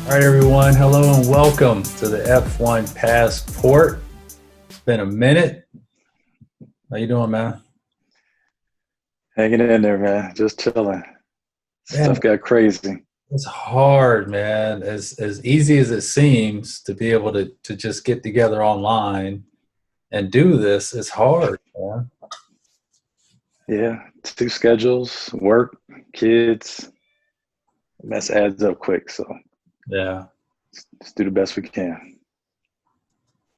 All right, everyone. Hello and welcome to the F1 Passport. It's been a minute. How you doing, man? Hanging in there, man. Just chilling. Man, Stuff got crazy. it's hard, man. As easy as it seems to be able to just get together online and do this, it's hard, man. Yeah, two schedules, work, kids. Mess adds up quick, so Yeah. let's do the best we can.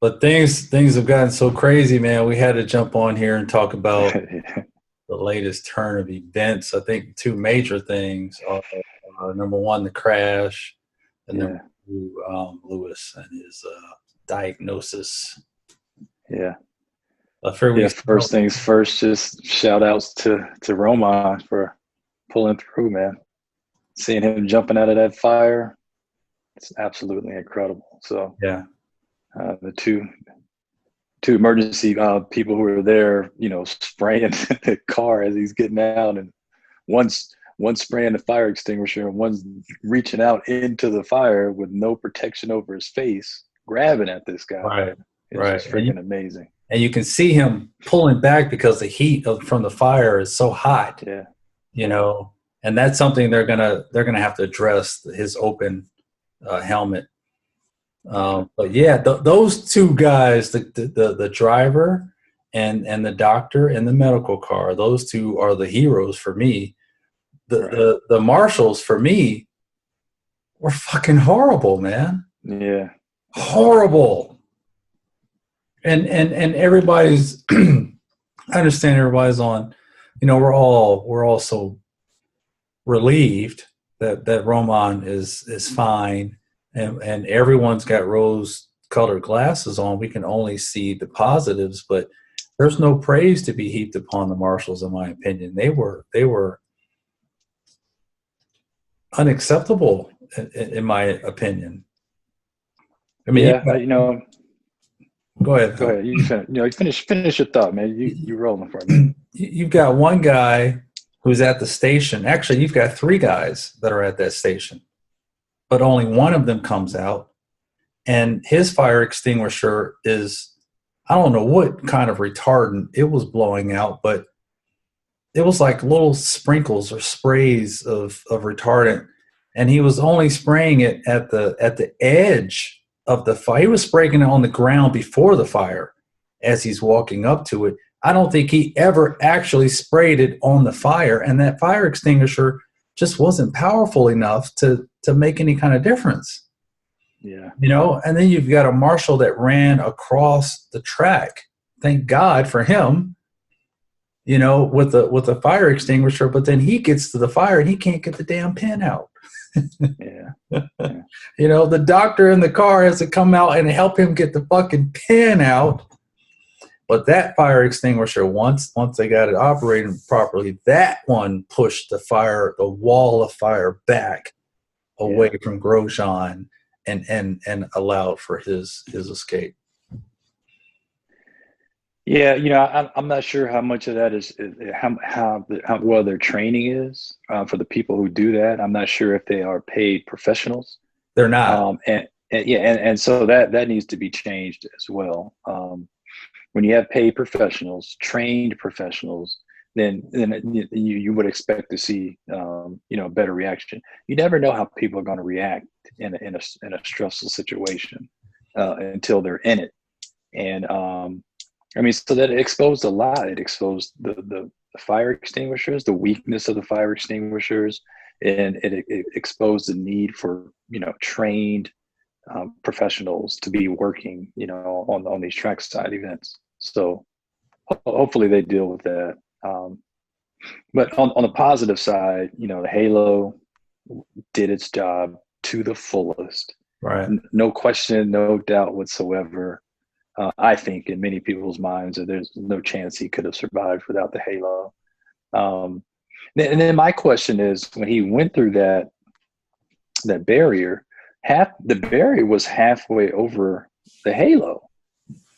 But things have gotten so crazy, man. We had to jump on here and talk about the latest turn of events. I think two major things are number one, the crash, and number Yeah, two, Lewis and his diagnosis. yeah, I figured we yeah. could First things first, just shout outs to Roman for pulling through, man. Seeing him jumping out of that fire, it's absolutely incredible. So yeah, the two emergency people who were there, spraying the car as he's getting out, and one's spraying the fire extinguisher and one's reaching out into the fire with no protection over his face, grabbing at this guy. right, It's right. just freaking amazing. And you can see him pulling back because the heat from the fire is so hot, Yeah, you yeah, know, and that's something they're gonna have to address his open helmet. yeah, But yeah, those two guys, the driver and the doctor in the medical car, those two are the heroes for me. The right. the marshals for me were fucking horrible, man. Yeah, yeah, Horrible. And everybody's I understand everybody's on, we're all so relieved that Roman is fine, and everyone's got rose colored glasses on. We can only see the positives, but there's no praise to be heaped upon the marshals, in my opinion. They were unacceptable, in my opinion. I mean, yeah. go ahead, Go Phil. ahead. You finish your thought, man. You rolling for a minute. You've got one guy who's at the station. Actually, you've got three guys that are at that station, but only one of them comes out, and his fire extinguisher is, I don't know what kind of retardant it was blowing out, but it was like little sprinkles or sprays of retardant, and he was only spraying it at the edge of the fire. He was spraying it on the ground before the fire as he's walking up to it. I don't think he ever actually sprayed it on the fire, and that fire extinguisher just wasn't powerful enough to make any kind of difference. Yeah, And then you've got a marshal that ran across the track. Thank God for him, with the fire extinguisher, but then he gets to the fire and he can't get the damn pin out. yeah, yeah, The doctor in the car has to come out and help him get the fucking pin out. But that fire extinguisher, once they got it operating properly, that one pushed the wall of fire back away yeah. from Grosjean and allowed for his escape. Yeah, I'm not sure how much of that is how well their training is for the people who do that. I'm not sure if they are paid professionals, They're not. and yeah, and so that needs to be changed as well. When you have paid professionals, trained professionals, then you would expect to see better reaction. You never know how people are going to react in a stressful situation until they're in it, and so that exposed a lot. It exposed the fire extinguishers, the weakness of the fire extinguishers, and it exposed the need for trained professionals to be working on these trackside events. So hopefully they deal with that. But on the positive side, the Halo did its job to the fullest. Right. No question, no doubt whatsoever. I think in many people's minds that there's no chance he could have survived without the halo. Um, and then my question is, when he went through that barrier, the barrier was halfway over the halo,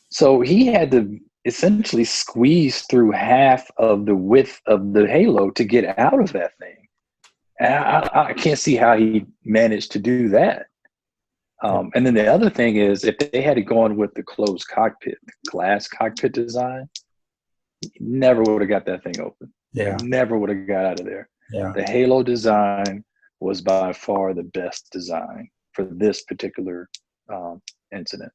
so he had to essentially squeeze through half of the width of the halo to get out of that thing. And I can't see how he managed to do that. And then the other thing is, if they had gone with the closed cockpit, glass cockpit design, never would have got that thing open. Yeah. Never would have got out of there. Yeah. The Halo design was by far the best design for this particular incident.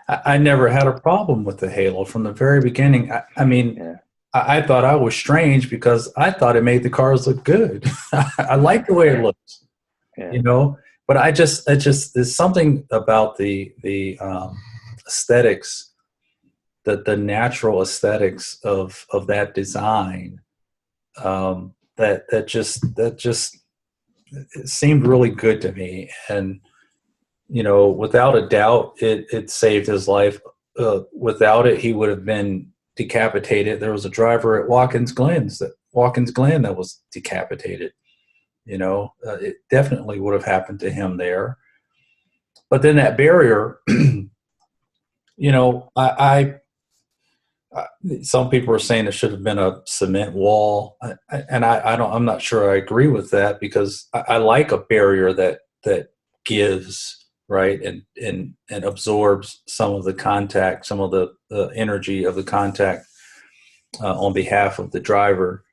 I never had a problem with the Halo from the very beginning. I mean, Yeah. I thought I was strange because I thought it made the cars look good. I like the way it looks, Yeah. you know. But I just there's something about the aesthetics, the natural aesthetics of that design, that just it seemed really good to me. And without a doubt, it saved his life. Without it, he would have been decapitated. There was a driver at Watkins Glen that was decapitated. It definitely would have happened to him there. But then that barrier, I some people are saying it should have been a cement wall, I'm not sure I agree with that, because I like a barrier that gives, right, and absorbs some of the contact, some of the energy of the contact on behalf of the driver.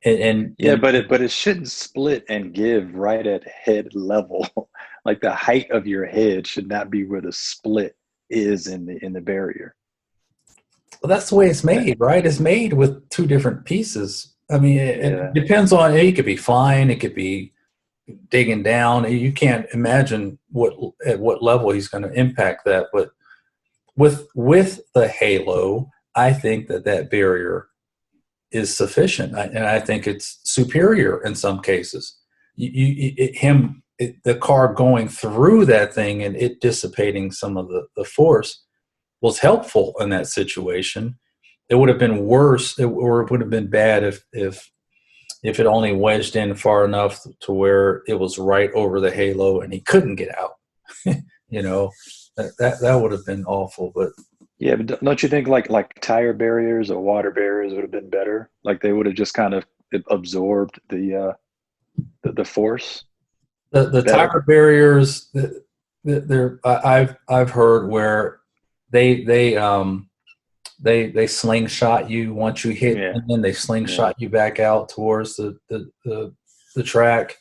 And Yeah, but it shouldn't split and give right at head level. Like the height of your head should not be where the split is in the barrier. well, that's the way it's made, right? It's made with two different pieces. I mean, it Yeah. depends on, it could be flying, it could be digging down. You can't imagine at what level he's going to impact that. But with the Halo, I think that barrier is sufficient, and I think it's superior in some cases. The car going through that thing and it dissipating some of the force was helpful in that situation. It would have been worse, or it would have been bad if it only wedged in far enough to where it was right over the Halo and he couldn't get out. That would have been awful. But Yeah, but don't you think like tire barriers or water barriers would have been better? Like they would have just kind of absorbed the force the better. tire barriers, I've heard where they slingshot you once you hit, Yeah. and then they slingshot you back out towards the track.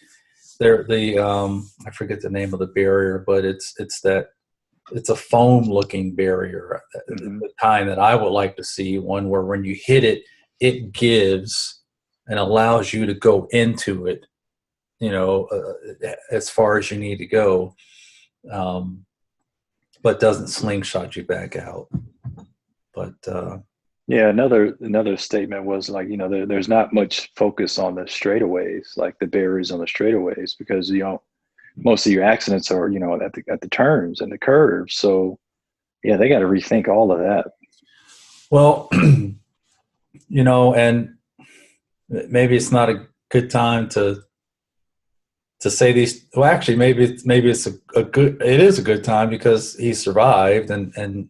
I forget the name of the barrier, but it's a foam looking barrier. Mm-hmm. The kind that I would like to see, one where when you hit it, it gives and allows you to go into it, as far as you need to go, but doesn't slingshot you back out. But Yeah, another statement was like, there's not much focus on the straightaways, like the barriers on the straightaways, because most of your accidents are at the turns and the curves. So yeah, they got to rethink all of that. well, and maybe it's not a good time to say these. Well, actually, maybe it's it is a good time because he survived and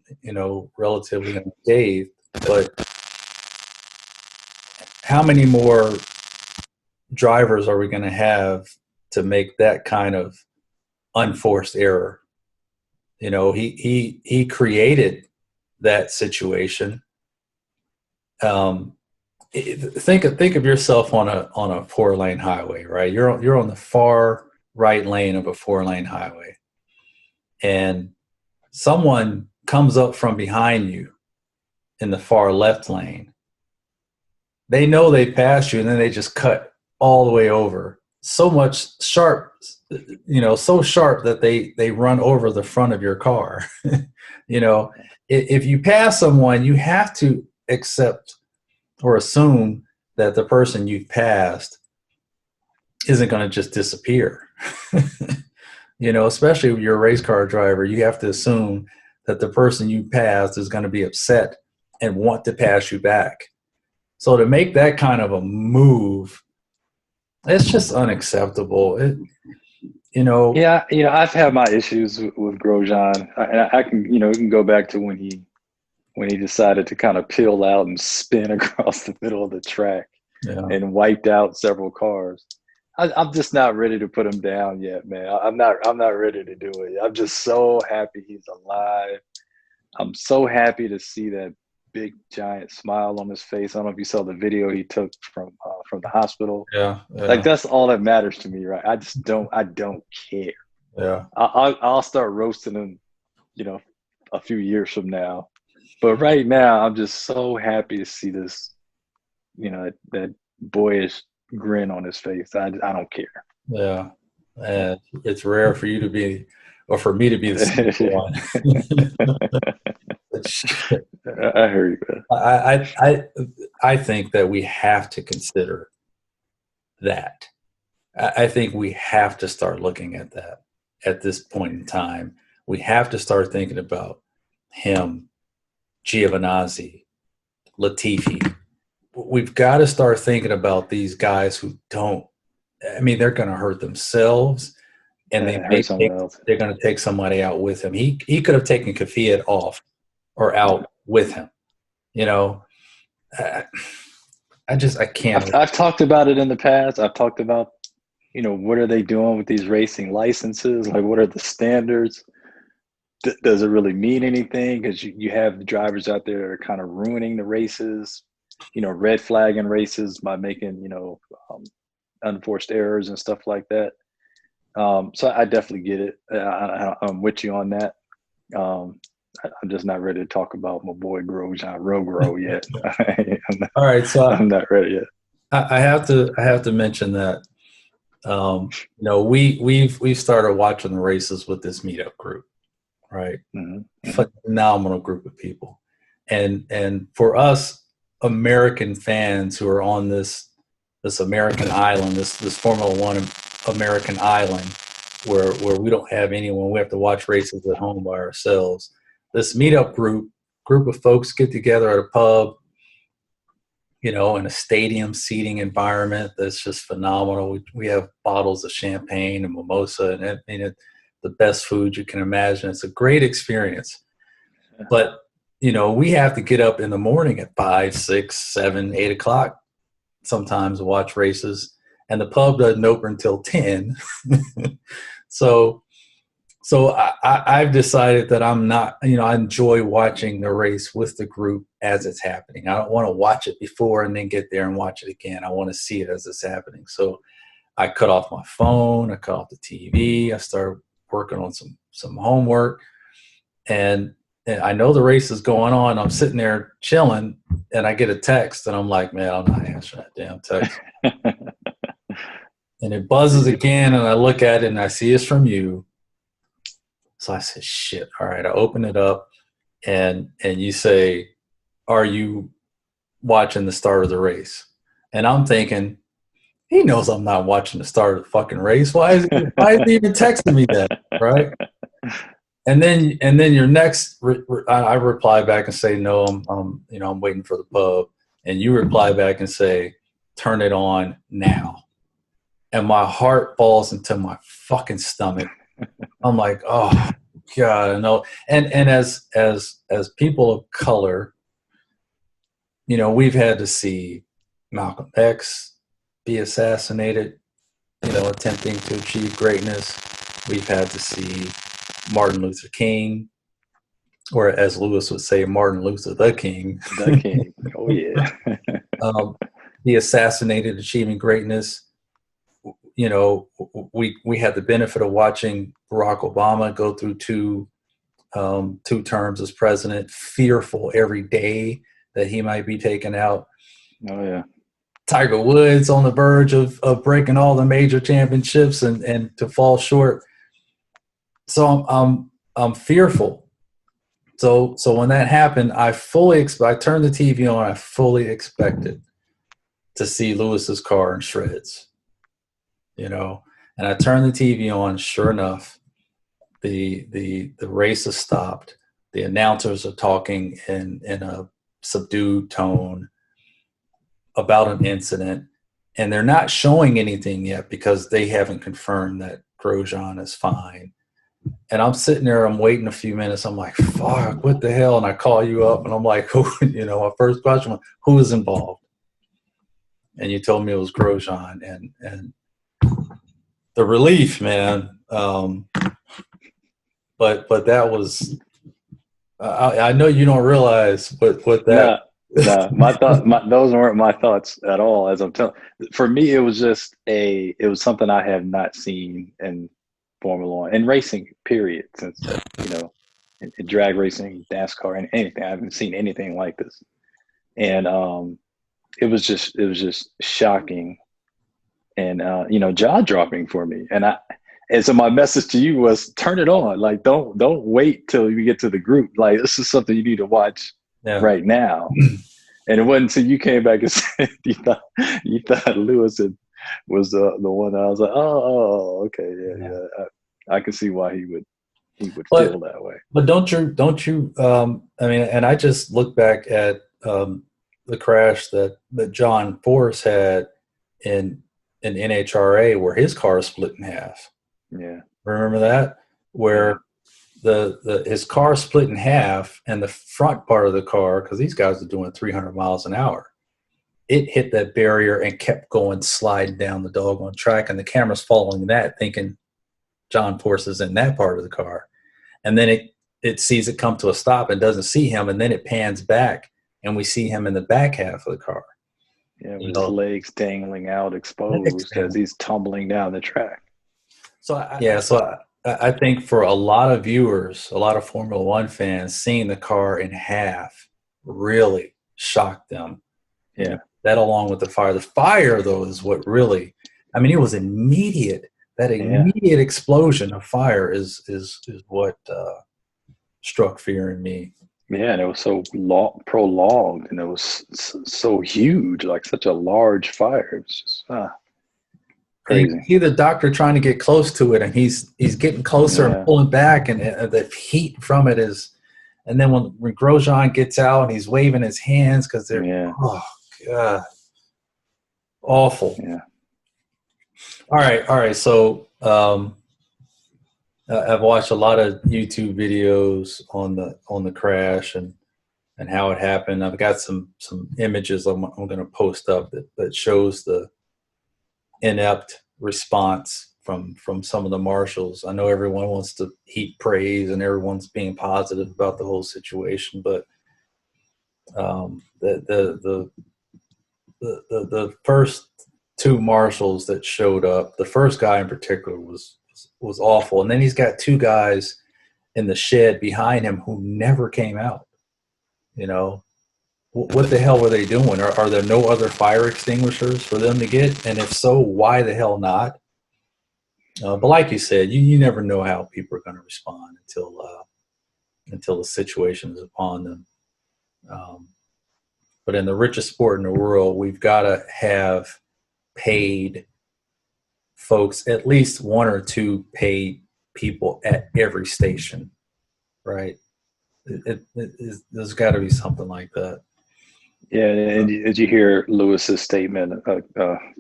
relatively unscathed. But how many more drivers are we going to have to make that kind of unforced error? He created that situation. Think of yourself on a 4-lane highway, right? You're on the far right lane of a 4-lane highway, and someone comes up from behind you in the far left lane. They know they passed you, and then they just cut all the way over. So much sharp, so sharp that they run over the front of your car. If you pass someone, you have to accept or assume that the person you've passed isn't going to just disappear. Especially if you're a race car driver, you have to assume that the person you passed is going to be upset and want to pass you back. So to make that kind of a move, it's just unacceptable. Yeah, I've had my issues with Grosjean. I can, we can go back to when he decided to kind of peel out and spin across the middle of the track Yeah. and wiped out several cars. I'm just not ready to put him down yet, man. I'm not ready to do it. I'm just so happy he's alive. I'm so happy to see that big giant smile on his face. I don't know if you saw the video he took from the hospital. Yeah, Like yeah, that's all that matters to me, right? I don't care. yeah. I'll start roasting him, you know, a few years from now. But right now, I'm just so happy to see this, you know, that boyish grin on his face. I don't care. Yeah, and it's rare for you to be, or for me to be the same one. I heard you, man. I think that we have to consider that. I think we have to start looking at that at this point in time. We have to start thinking about him, Giovinazzi, Latifi. We've got to start thinking about these guys who don't. I mean, they're going to hurt themselves, and Hurt someone else. they're going to take somebody out with him. He could have taken Kvyat off or out with him. You know, I can't. I've talked about it in the past. I've talked about, you know, what are they doing with these racing licenses? Like, what are the standards? Does it really mean anything? Because you have drivers out there that are kind of ruining the races, you know, red flagging races by making, you know, unforced errors and stuff like that. So I definitely get it. I'm with you on that. I'm just not ready to talk about my boy Grosjean Rogro yet. All right, so I'm not ready yet. I have to mention that you know, we've started watching the races with this meetup group, right? Mm-hmm. Phenomenal group of people, and for us American fans who are on this American island, this Formula One American island, where we don't have anyone, we have to watch races at home by ourselves. This meetup group of folks get together at a pub, you know, in a stadium seating environment that's just phenomenal. We have bottles of champagne and mimosa, and I mean, the best food you can imagine. It's a great experience. But, you know, we have to get up in the morning at 5, 6, 7, 8 o'clock sometimes to watch races, and the pub doesn't open until 10. So I've decided that I'm not, you know, I enjoy watching the race with the group as it's happening. I don't want to watch it before and then get there and watch it again. I want to see it as it's happening. So I cut off my phone, I cut off the TV, I started working on some homework, and I know the race is going on. I'm sitting there chilling, and I get a text, and I'm like, man, I'm not answering that damn text. And it buzzes again, and I look at it, and I see it's from you. So I said, shit. All right. I open it up, and you say, are you watching the start of the race? And I'm thinking, he knows I'm not watching the start of the fucking race. Why is he even texting me that? Right. And then your next, I reply back and say, no, I'm waiting for the pub. And you reply back and say, turn it on now. And my heart falls into my fucking stomach. I'm like, oh God, I know. And as people of color, you know, we've had to see Malcolm X be assassinated, you know, attempting to achieve greatness. We've had to see Martin Luther King, or as Lewis would say, Martin Luther the King. The King. Oh yeah. He assassinated achieving greatness. You know, we had the benefit of watching Barack Obama go through two terms as president, fearful every day that he might be taken out. Oh yeah. Tiger Woods on the verge of breaking all the major championships and to fall short. So I'm fearful. So when that happened, I turned the TV on. I fully expected to see Lewis's car in shreds. You know, and I turned the TV on. Sure enough, the race has stopped. The announcers are talking in a subdued tone about an incident, and they're not showing anything yet because they haven't confirmed that Grosjean is fine. And I'm sitting there, I'm waiting a few minutes. I'm like, fuck, what the hell? And I call you up, and I'm like, who? You know, my first question was, who was involved? And you told me it was Grosjean, and the relief, man. But that was. I know you don't realize what that. No, those weren't my thoughts at all. As I'm telling, for me, it was just it was something I have not seen in Formula One and racing, period. Since in drag racing, NASCAR, and anything, I haven't seen anything like this. And it was just shocking and jaw dropping for me. And so my message to you was turn it on. Like don't wait till you get to the group. Like this is something you need to watch right now. And it wasn't until you came back and said you thought Lewis was the one that I was like, oh okay, yeah. I can see why he would feel that way. But don't you I mean, and I just look back at the crash that John Force had in NHRA where his car split in half. Yeah. Remember that? Where his car split in half and the front part of the car, because these guys are doing 300 miles an hour, it hit that barrier and kept going, sliding down the doggone track, and the camera's following that, thinking John Force is in that part of the car. And then it sees it come to a stop and doesn't see him, and then it pans back, and we see him in the back half of the car. Yeah, with his legs dangling out, exposed as he's tumbling down the track. So I think for a lot of viewers, a lot of Formula One fans, seeing the car in half really shocked them. Yeah. That along with the fire. The fire, though, is what really, I mean, it was immediate. That immediate explosion of fire is what struck fear in me. Yeah, and it was so prolonged, and it was so huge, like such a large fire. It was just crazy. You can see the doctor trying to get close to it, and he's getting closer and pulling back, and the heat from it is. And then when Grosjean gets out, and he's waving his hands because they're oh god, awful. Yeah. All right. So I've watched a lot of YouTube videos on the crash and how it happened. I've got some images I'm going to post up that shows the inept response from some of the marshals. I know everyone wants to heap praise and everyone's being positive about the whole situation, but the first two marshals that showed up, the first guy in particular was awful, and then he's got two guys in the shed behind him who never came out. What the hell were they doing? Are there no other fire extinguishers for them to get? And if so, why the hell not? But like you said, you never know how people are going to respond until the situation is upon them. But in the richest sport in the world, we've got to have paid folks, at least one or two paid people at every station, right? There's got to be something like that. Yeah, and did you hear Lewis's statement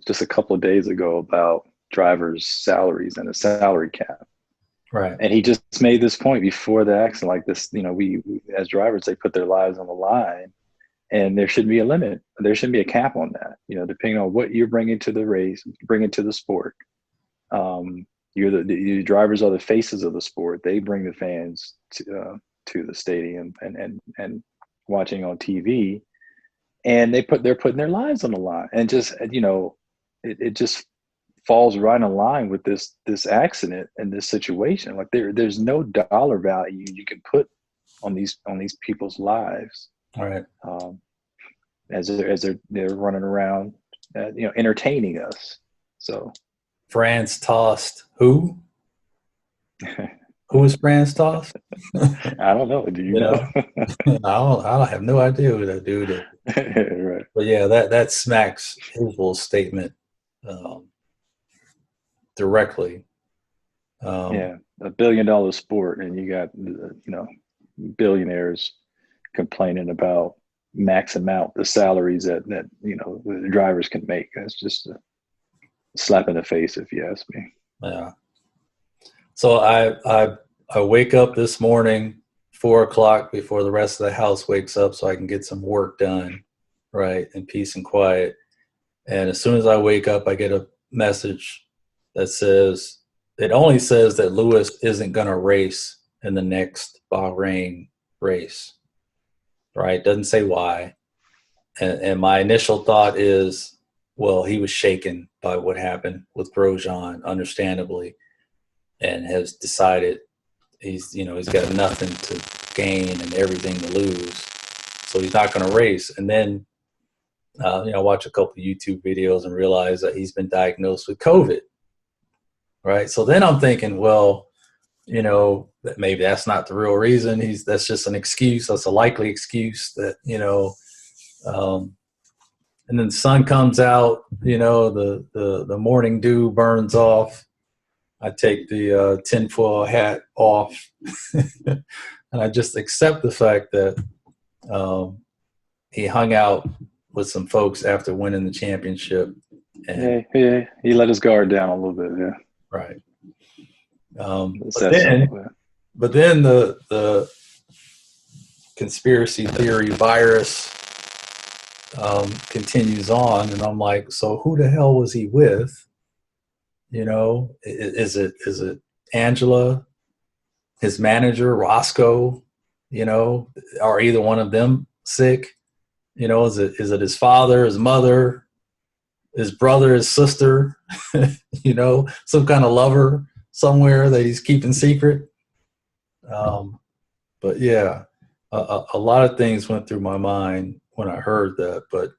just a couple of days ago about drivers' salaries and a salary cap? Right. And he just made this point before the accident, like this, we as drivers, they put their lives on the line, and there should be a limit. There shouldn't be a cap on that, depending on what you're bringing to the race, bringing to the sport. The drivers are the faces of the sport. They bring the fans to the stadium and watching on TV, and they're putting their lives on the line, and just it just falls right in line with this accident and this situation. Like there's no dollar value you can put on these people's lives. All right. As they're running around, entertaining us. So France tossed who? Who was France tossed? I don't know. Do you know? I don't have no idea who that dude is. Right. But yeah, that smacks his little statement directly. $1 billion sport, and you got billionaires complaining about maxing out the salaries that the drivers can make. That's just a slap in the face, if you ask me. Yeah. So I wake up this morning 4:00 before the rest of the house wakes up, so I can get some work done, right, in peace and quiet. And as soon as I wake up, I get a message that says it only says that Lewis isn't going to race in the next Bahrain race, right? Doesn't say why. And my initial thought is, well, he was shaken by what happened with Grosjean, understandably, and has decided he's got nothing to gain and everything to lose, so he's not going to race. And then watch a couple of YouTube videos and realize that he's been diagnosed with COVID, right? So then I'm thinking, well, that maybe that's not the real reason. That's just an excuse. That's a likely excuse that, and then the sun comes out, the morning dew burns off. I take the tinfoil hat off and I just accept the fact that he hung out with some folks after winning the championship. And, yeah, he let his guard down a little bit, yeah. Right. But then the conspiracy theory virus continues on, and I'm like, so who the hell was he with? Is it Angela, his manager, Roscoe? Are either one of them sick? Is it his father, his mother, his brother, his sister? Some kind of lover somewhere that he's keeping secret. But yeah, a lot of things went through my mind when I heard that, but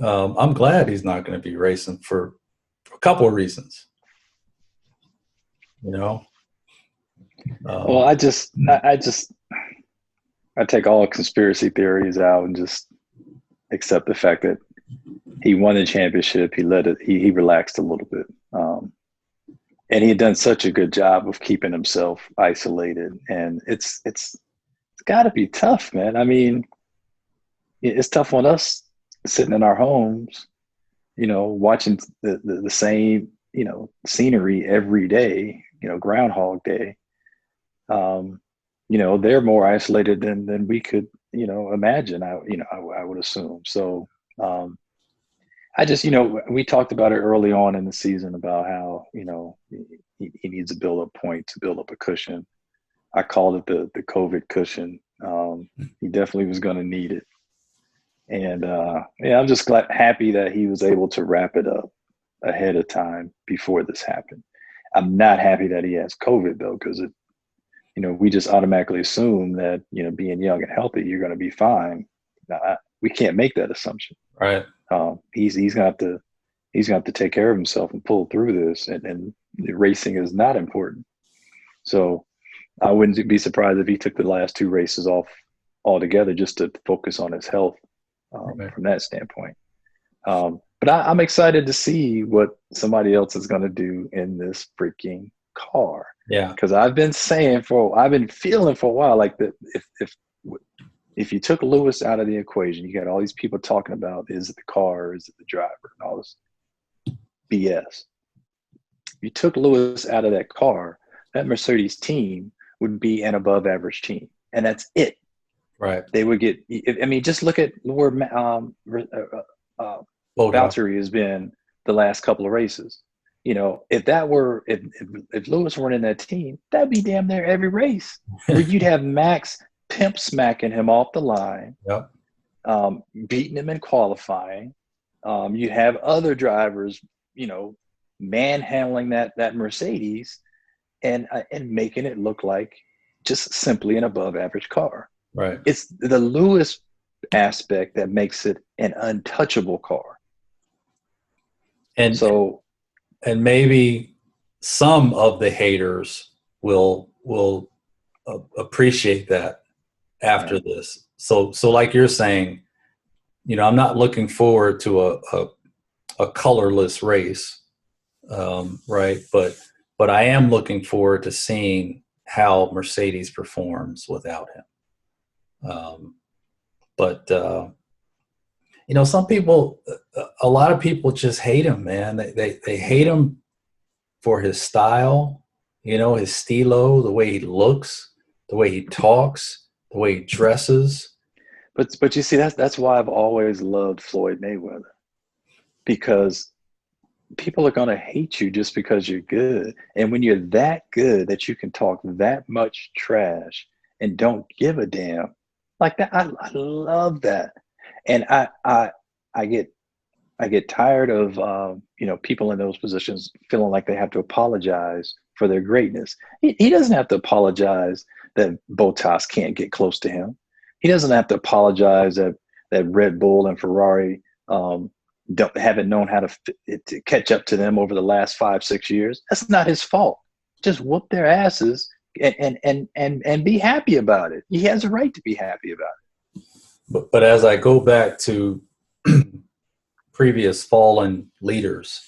I'm glad he's not going to be racing for a couple of reasons. Well, I take all conspiracy theories out and just accept the fact that he won the championship. He relaxed a little bit. And he had done such a good job of keeping himself isolated. And it's got to be tough, man. I mean, it's tough on us sitting in our homes, watching the same, scenery every day, Groundhog Day. They're more isolated than we could, imagine. I would assume. So I just, we talked about it early on in the season about how, he needs to build up points, to build up a cushion. I called it the COVID cushion. He definitely was going to need it. And I'm just happy that he was able to wrap it up ahead of time before this happened. I'm not happy that he has COVID though, because we just automatically assume that, being young and healthy, you're going to be fine. We can't make that assumption. Right. He's gonna have to take care of himself and pull through this, and racing is not important. So I wouldn't be surprised if he took the last two races off altogether just to focus on his health from that standpoint. But I'm excited to see what somebody else is going to do in this freaking car. Yeah. Because I've been feeling for a while like that if you took Lewis out of the equation, you got all these people talking about, is it the car, is it the driver, and all this BS. You took Lewis out of that car, that Mercedes team would be an above average team. And that's it. Right. They would get, just look at where Valtteri has been the last couple of races. If Lewis weren't in that team, that'd be damn near every race where you'd have Max pimp smacking him off the line, yep. Beating him in qualifying. You have other drivers, manhandling that Mercedes and making it look like just simply an above average car. Right. It's the Lewis aspect that makes it an untouchable car. And maybe some of the haters will appreciate that after this. So like you're saying, I'm not looking forward to a colorless race, right? But I am looking forward to seeing how Mercedes performs without him. Some people, a lot of people just hate him, man. They hate him for his style, his stilo, the way he looks, the way he talks, the way he dresses. But you see, that's why I've always loved Floyd Mayweather, because people are going to hate you just because you're good. And when you're that good that you can talk that much trash and don't give a damn, like that, I love that. And I get tired of people in those positions feeling like they have to apologize for their greatness. He doesn't have to apologize that Bottas can't get close to him. He doesn't have to apologize that Red Bull and Ferrari haven't known how to catch up to them over the last 5-6 years. That's not his fault. Just whoop their asses and be happy about it. He has a right to be happy about it. But as I go back to previous fallen leaders,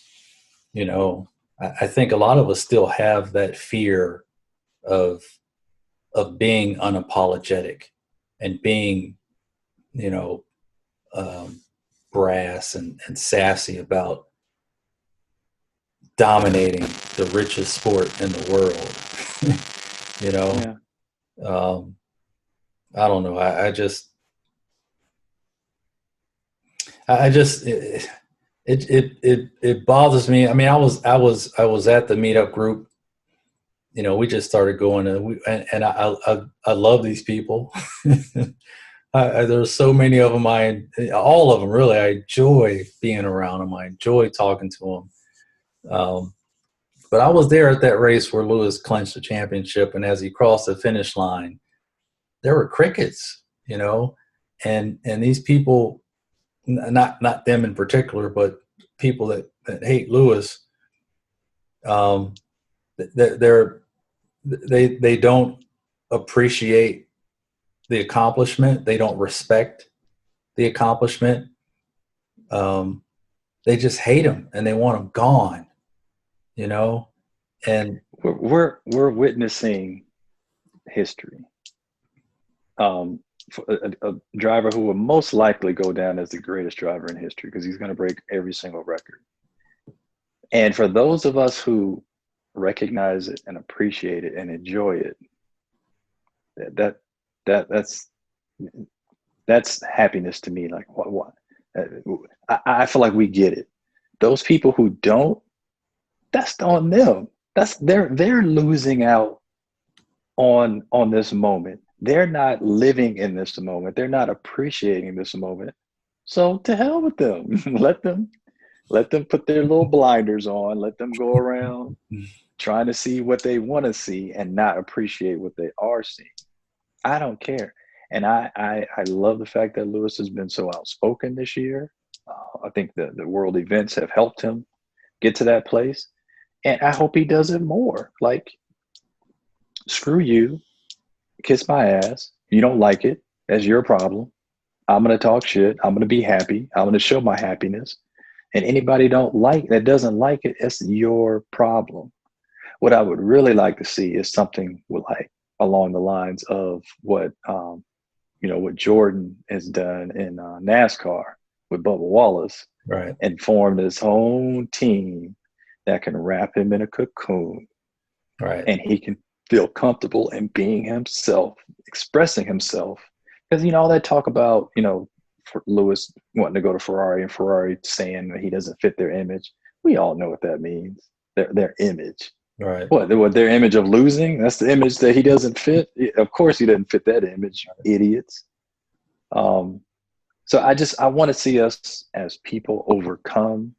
I think a lot of us still have that fear of being unapologetic and being, brass and sassy about dominating the richest sport in the world. Yeah. I don't know. It bothers me. I mean, I was at the meetup group. We just started going, and I love these people. There's so many of them. All of them really. I enjoy being around them. I enjoy talking to them. But I was there at that race where Lewis clinched the championship, and as he crossed the finish line, there were crickets. And these people, not them in particular, but people that hate Lewis, they don't appreciate the accomplishment. They don't respect the accomplishment. They just hate him and they want him gone. And we're witnessing history. A driver who will most likely go down as the greatest driver in history because he's going to break every single record. And for those of us who recognize it and appreciate it and enjoy it, that's happiness to me. Like what? I feel like we get it. Those people who don't, that's on them. They're losing out on this moment. They're not living in this moment. They're not appreciating this moment. So to hell with them. Let them put their little blinders on. Let them go around trying to see what they want to see and not appreciate what they are seeing. I don't care. And I love the fact that Lewis has been so outspoken this year. I think the world events have helped him get to that place. And I hope he does it more. Like, screw you. Kiss my ass. You don't like it. That's your problem. I'm going to talk shit. I'm going to be happy. I'm going to show my happiness. And anybody that doesn't like it, it's your problem. What I would really like to see is something like along the lines of what Jordan has done in NASCAR with Bubba Wallace, right, and formed his own team that can wrap him in a cocoon, right, and he can feel comfortable in being himself, expressing himself. Because all that talk about for Lewis wanting to go to Ferrari and Ferrari saying that he doesn't fit their image, we all know what that means. Their image. right. What their image of losing? That's the image that he doesn't fit. Of course, he doesn't fit that image, idiots. So I want to see us as people overcome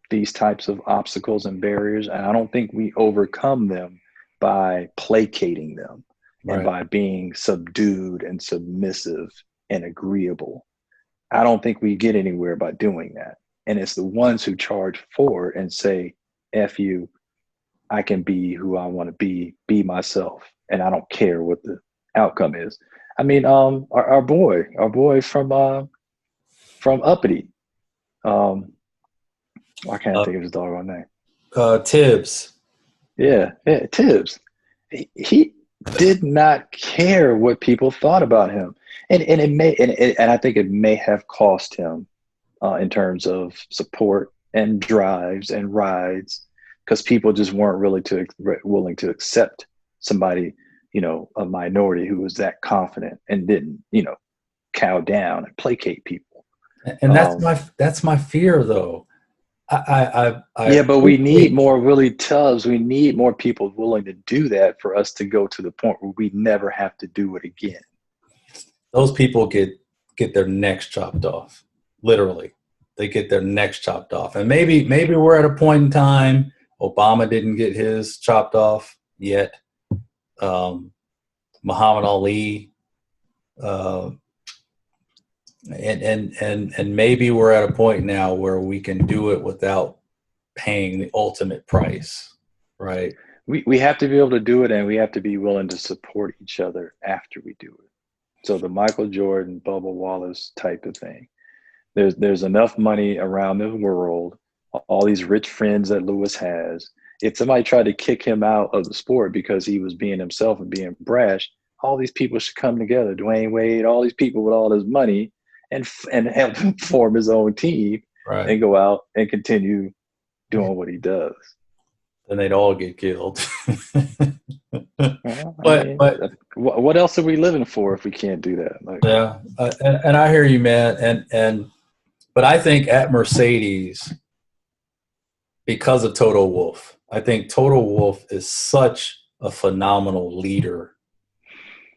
these types of obstacles and barriers, and I don't think we overcome them by placating them and by being subdued and submissive and agreeable. I don't think we get anywhere by doing that. And it's the ones who charge forward and say, F you, I can be who I want to be myself, and I don't care what the outcome is. I mean, our boy from Uppity, I can't think of his doggone name. Tibbs. Yeah, Tibbs. He did not care what people thought about him, and I think it may have cost him in terms of support and drives and rides, because people just weren't really willing to accept somebody, a minority who was that confident and didn't, cow down and placate people. And that's my fear, though. I Yeah, but we need appreciate more Willie Tubbs. We need more people willing to do that for us to go to the point where we never have to do it again. those people get their necks chopped off. Literally, they get their necks chopped off. And maybe we're at a point in time. Obama didn't get his chopped off yet. Muhammad Ali, uh, and maybe we're at a point now where we can do it without paying the ultimate price, right? We have to be able to do it, and we have to be willing to support each other after we do it. So the Michael Jordan, Bubba Wallace type of thing. There's enough money around the world, all these rich friends that Lewis has. If somebody tried to kick him out of the sport because he was being himself and being brash, all these people should come together. Dwayne Wade, all these people with all this money, and help him form his own team Right. and go out and continue doing what he does. Then they'd all get killed. Well, I but mean, but what else are we living for if we can't do that? Like, yeah, and I hear you, man. But I think at Mercedes, because of Toto Wolff, I think Toto Wolff is such a phenomenal leader.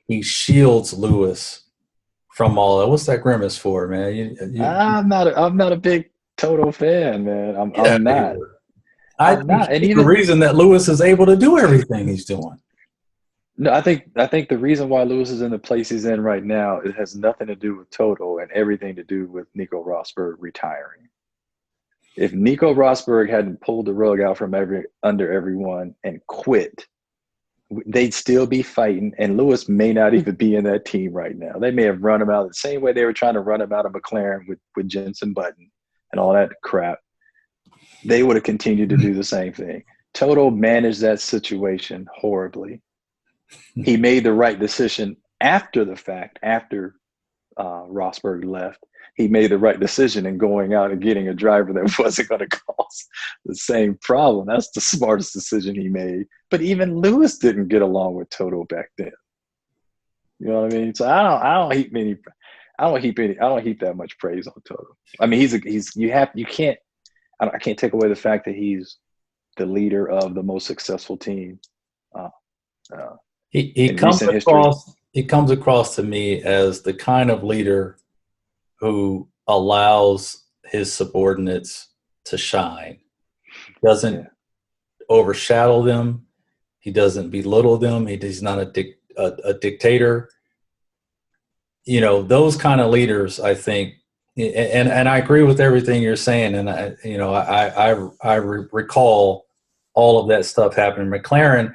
He shields Lewis from all that. What's that grimace for, man? I'm not a big Toto fan, man. Get out I'm of not. here. I I'm think not. And he's the even reason that Lewis is able to do everything he's doing. no, I think the reason why Lewis is in the place he's in right now, it has nothing to do with Toto and everything to do with Nico Rosberg retiring. If Nico Rosberg hadn't pulled the rug out from under everyone and quit, they'd still be fighting, and Lewis may not even be in that team right now. They may have run him out the same way they were trying to run him out of McLaren with Jenson Button and all that crap. They would have continued to do the same thing. Toto managed that situation horribly. He made the right decision after the fact, after Rosberg left. He made the right decision in going out and getting a driver that wasn't going to cause the same problem. That's the smartest decision he made. But even Lewis didn't get along with Toto back then. You know what I mean? So I don't heap that much praise on Toto. I mean, I can't take away the fact that he's the leader of the most successful team He in comes recent history. across to me as the kind of leader who allows his subordinates to shine. Doesn't overshadow them. He doesn't belittle them. He's not a dictator. You know, those kind of leaders, I think, and I agree with everything you're saying. And I recall all of that stuff happening. McLaren,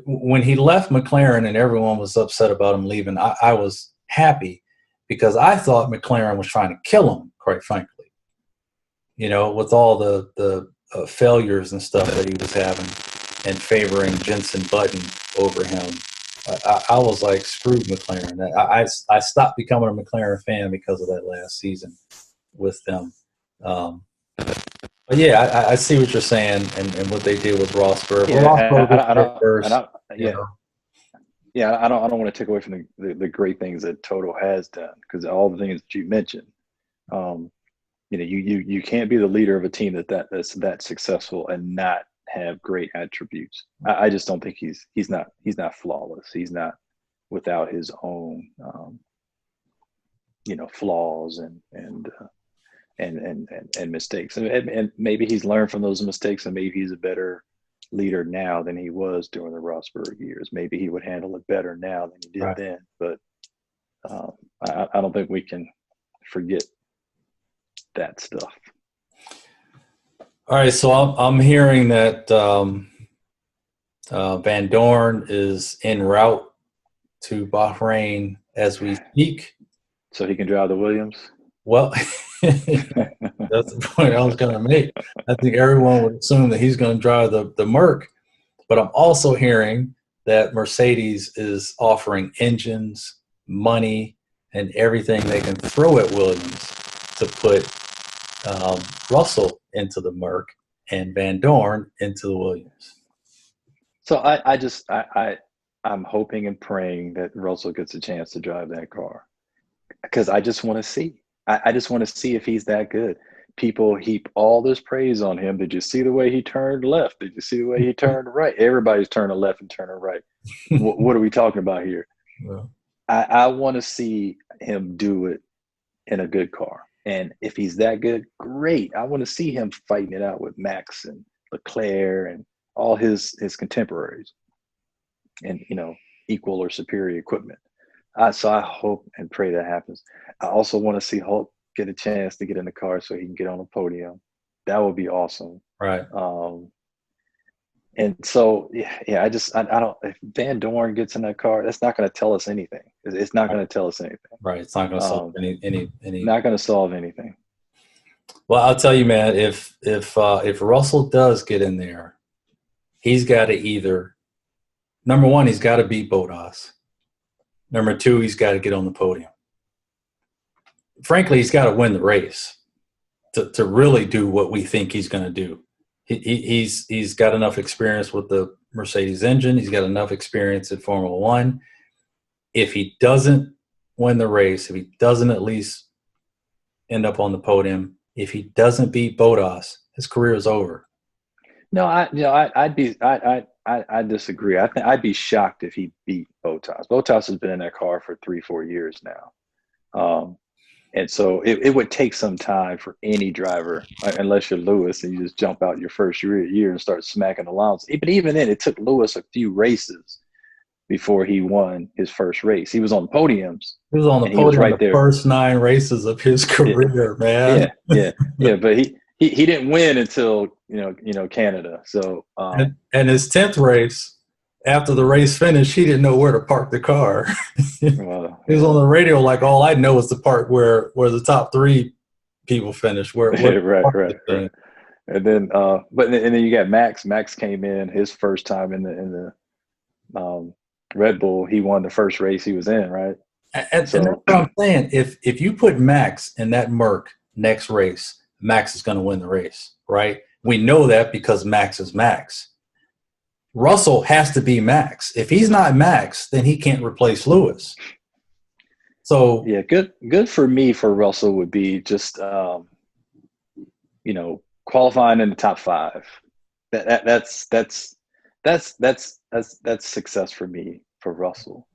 when he left McLaren and everyone was upset about him leaving, I was happy because I thought McLaren was trying to kill him, quite frankly. You know, with all the failures and stuff that he was having and favoring Jenson Button over him. I was like, screw McLaren. I stopped becoming a McLaren fan because of that last season with them. But yeah, I see what you're saying and what they did with Rosberg. Yeah, Rosberg was there and first, I, you yeah, know. yeah. I don't want to take away from the great things that Toto has done, because all the things that you mentioned, you can't be the leader of a team that's that successful and not have great attributes. I just don't think he's not flawless. He's not without his own flaws and mistakes, and maybe he's learned from those mistakes, and maybe he's a better leader now than he was during the Rosberg years. Maybe he would handle it better now than he did then. But I don't think we can forget that stuff. All right, so I'm hearing that Van Dorn is en route to Bahrain as we speak. So he can drive the Williams? Well, that's the point I was going to make. I think everyone would assume that he's going to drive the Merc, but I'm also hearing that Mercedes is offering engines, money, and everything they can throw at Williams to put Russell into the Merc and Van Dorn into the Williams. So I'm hoping and praying that Russell gets a chance to drive that car, because I just want to see. I just want to see if he's that good. people heap all this praise on him. Did you see the way he turned left? Did you see the way he turned right? Everybody's turning left and turning right. What are we talking about here? Well, I want to see him do it in a good car. And if he's that good, great. I want to see him fighting it out with Max and Leclerc and all his contemporaries and, equal or superior equipment. So I hope and pray that happens. I also want to see Hulk get a chance to get in the car so he can get on the podium. That would be awesome. right. And so, I don't, if Van Dorn gets in that car, that's not going to tell us anything. It's not going to tell us anything. Right. It's not going to solve any. Not going to solve anything. Well, I'll tell you, man, if Russell does get in there, he's got to either, number one, he's got to beat Bottas. Number two, he's got to get on the podium. Frankly, he's got to win the race to really do what we think he's going to do. He's got enough experience with the Mercedes engine. He's got enough experience in Formula One. If he doesn't win the race, if he doesn't at least end up on the podium, if he doesn't beat Bottas, his career is over. No, I disagree. I'd be shocked if he beat Bottas. Bottas has been in that car for 3-4 years now. And so it would take some time for any driver, unless you're Lewis and you just jump out your first year and start smacking Alonso. But even then, it took Lewis a few races before he won his first race. He was on podiums. He was on the podium right the first 9 races of his career, man. Yeah. But he didn't win until Canada. So and his 10th race, after the race finished, he didn't know where to park the car. Well, he was on the radio like, all I know is the part where the top 3 people finished. Where right. And then, and then you got Max. Max came in his first time in the Red Bull. He won the first race he was in, right? And that's what I'm saying. If you put Max in that Merc next race, Max is going to win the race, right? We know that because Max is Max. Russell has to be Max. If he's not Max, then he can't replace Lewis. So yeah, good for me for Russell would be just qualifying in the top 5. That's success for me for Russell.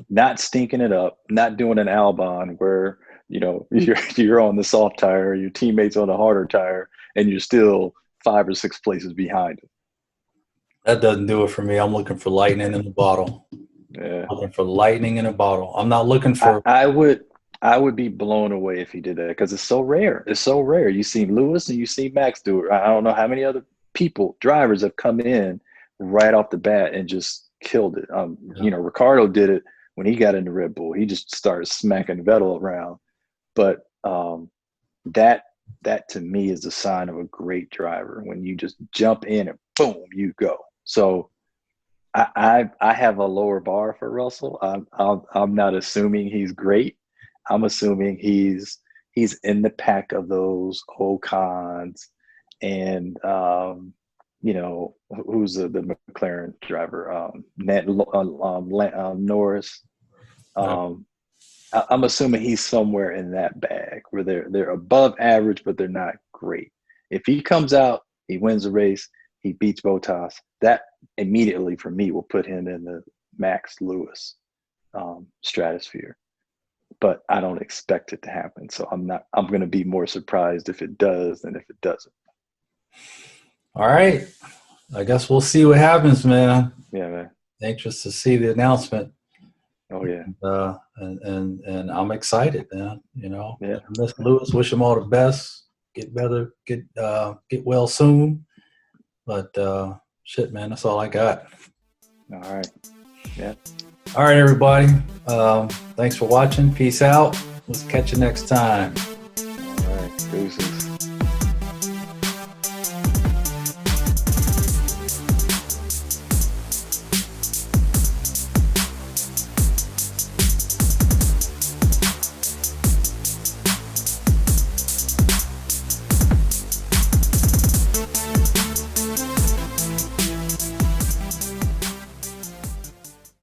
Not stinking it up, not doing an Albon where you're on the soft tire, your teammates on the harder tire, and you're still 5 or 6 places behind him. That doesn't do it for me. I'm looking for lightning in a bottle. Yeah. I'm looking for lightning in a bottle. I'm not looking for. I would be blown away if he did that because it's so rare. It's so rare. You see Lewis and you see Max do it. I don't know how many other drivers have come in right off the bat and just killed it. Ricardo did it when he got into Red Bull. He just started smacking Vettel around. But that to me is a sign of a great driver when you just jump in and boom, you go. So I have a lower bar for Russell. I'm not assuming he's great. I'm assuming he's in the pack of those Ocons and who's the McLaren driver, Norris. I'm assuming he's somewhere in that bag where they're above average, but they're not great. If he comes out, he wins the race, he beats Bottas, that immediately for me will put him in the Max Lewis stratosphere. But I don't expect it to happen. So I'm going to be more surprised if it does than if it doesn't. All right. I guess we'll see what happens, man. Yeah, man. Anxious to see the announcement. Oh yeah. And I'm excited, man. Yeah. Miss Lewis, wish him all the best. Get better, get well soon. But shit, man, that's all I got. All right. Yeah. All right, everybody. Thanks for watching. Peace out. Let's catch you next time. All right. Deuces.